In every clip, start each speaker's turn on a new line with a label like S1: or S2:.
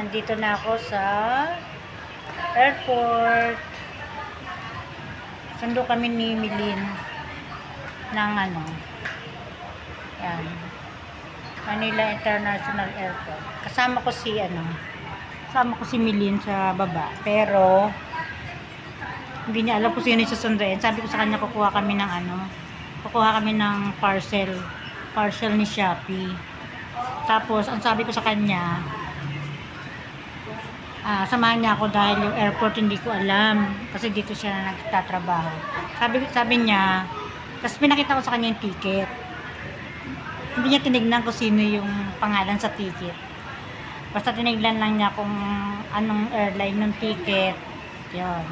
S1: nandito na ako sa airport. Sundo kami ni Milin ng yan, Manila International Airport. Kasama ko si Milin sa baba. Pero hindi niya alam kung sino yung susunduin. Sabi ko sa kanya kukuha kami ng parcel ni Shopee. Tapos ang sabi ko sa kanya, samahan niya ako dahil yung airport hindi ko alam kasi dito siya nagtatrabaho. Sabi niya, tapos pinakita ko sa kanya yung ticket. Hindi niya tinignan kung sino yung pangalan sa ticket. Basta tinignan lang niya kung anong airline ng ticket. Yun.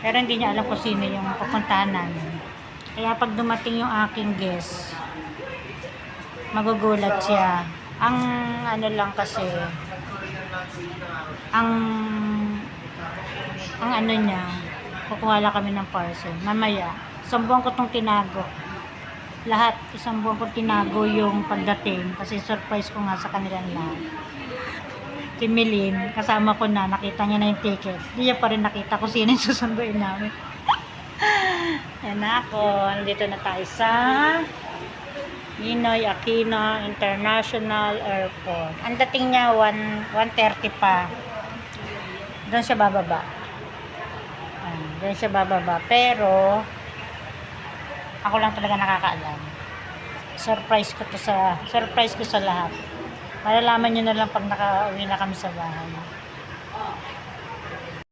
S1: Pero hindi niya alam kung sino yung pupuntahan namin. Kaya pag dumating yung aking guest, magugulat siya. Ang lang kasi, ang niya, kukuha lang kami ng parcel. Mamaya, isang buwan ko itong tinago. Lahat, isang buwan ko tinago yung pagdating. Kasi surprise ko nga sa kanilang lahat. Si Milin, kasama ko na, nakita niya na yung ticket. Hindi niya pa rin nakita kung sino yung susunduin namin. Yan na ako. Nandito na tayo sa Ninoy Aquino International Airport. Ang dating niya 1:30 pa. Doon siya bababa. Doon siya bababa. Pero ako lang talaga nakakaalam. Surprise ko sa lahat. Malalaman nyo na lang pag nakauwi na kami sa bahay.